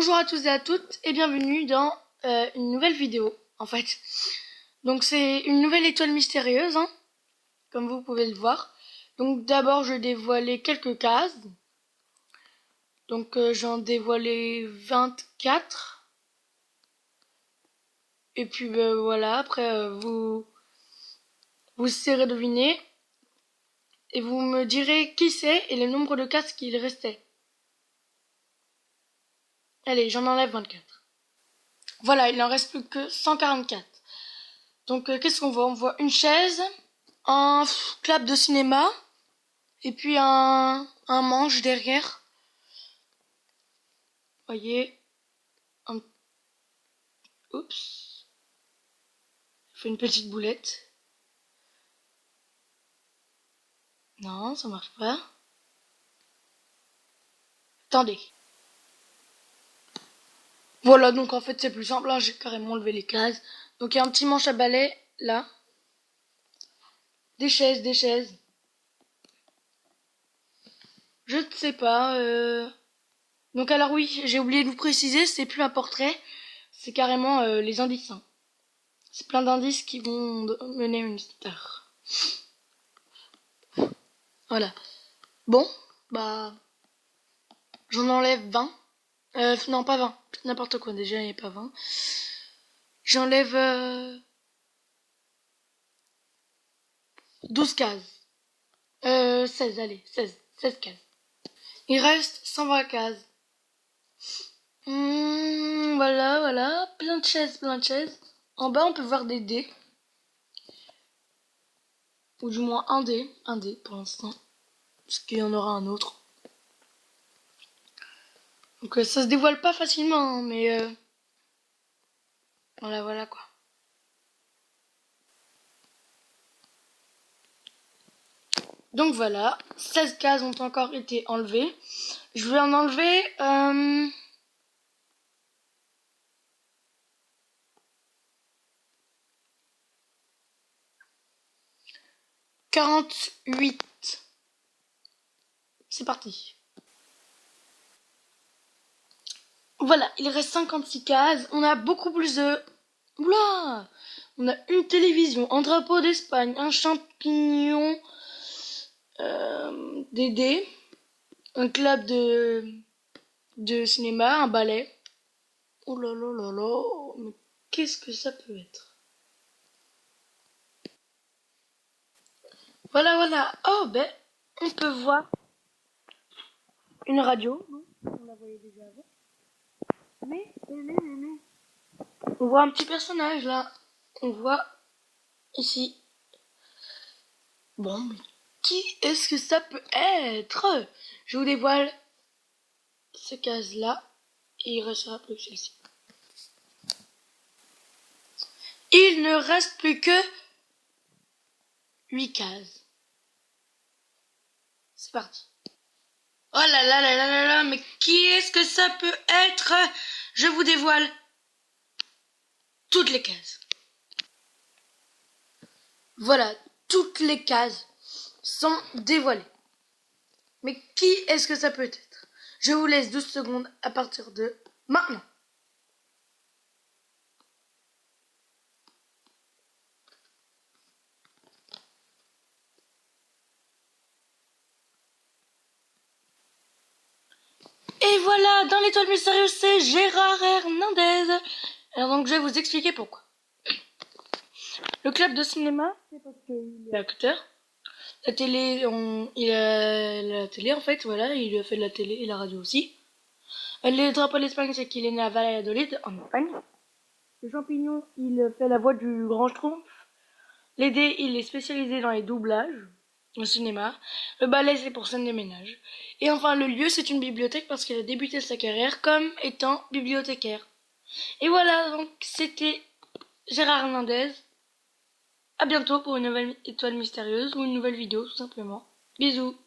Bonjour à tous et à toutes et bienvenue dans une nouvelle vidéo en fait. Donc c'est une nouvelle étoile mystérieuse, hein, comme vous pouvez le voir. Donc d'abord je vais dévoiler quelques cases. Donc j'en dévoilé 24. Et puis voilà, après vous saurez deviner. Et vous me direz qui c'est et le nombre de cases qu'il restait. Allez, j'en enlève 24. Voilà, il en reste plus que 144. Donc qu'est-ce qu'on voit? On voit une chaise, un clap de cinéma, et puis un manche derrière. Voyez, oups, je fais une petite boulette. Non, ça marche pas. Attendez. Voilà, donc en fait c'est plus simple, là j'ai carrément levé les cases. Donc il y a un petit manche à balai, là. Des chaises. Je ne sais pas. Donc alors oui, j'ai oublié de vous préciser, c'est plus un portrait, c'est carrément les indices. Hein. C'est plein d'indices qui vont mener une star. Voilà. Bon, bah, j'en enlève 20. Non, pas 20. N'importe quoi, déjà, il n'y a pas 20. J'enlève 12 cases. 16, allez, 16 cases. Il reste 120 cases. Voilà. Plein de chaises. En bas, on peut voir des dés. Ou du moins un dé pour l'instant. Parce qu'il y en aura un autre. Donc ça se dévoile pas facilement, hein, mais voilà quoi. Donc voilà, 16 cases ont encore été enlevées. Je vais en enlever 48. C'est parti. Voilà, il reste 56 cases. On a beaucoup plus de... Oula! On a une télévision, un drapeau d'Espagne, un champignon, des dés, un club de cinéma, un ballet. Oh là là là là, mais qu'est-ce que ça peut être? Voilà. Oh ben, on peut voir une radio. Non, on la voyait déjà avant. Mais. On voit un petit personnage là. On voit ici. Bon, mais qui est-ce que ça peut être? Je vous dévoile ces cases-là et il restera plus que celle-ci. Il ne reste plus que 8 cases. C'est parti. Oh là, mais qui est-ce que ça peut être? Je vous dévoile toutes les cases. Voilà, toutes les cases sont dévoilées. Mais qui est-ce que ça peut être? Je vous laisse 12 secondes à partir de maintenant. Et voilà, dans l'étoile mystérieuse, c'est Gérard Hernandez. Alors donc je vais vous expliquer pourquoi. Le club de cinéma, c'est parce qu'il est acteur. La télé, il a la télé en fait, voilà, il a fait de la télé et la radio aussi. Le drapeau d'Espagne, c'est qu'il est né à Valladolid, en Espagne. Le champignon, il fait la voix du grand Schtroumpf. Les dés, il est spécialisé dans les doublages, au cinéma. Le ballet, c'est pour scène de ménage. Et enfin, le lieu, c'est une bibliothèque parce qu'il a débuté sa carrière comme étant bibliothécaire. Et voilà, donc c'était Gérard Hernandez. À bientôt pour une nouvelle étoile mystérieuse ou une nouvelle vidéo, tout simplement. Bisous.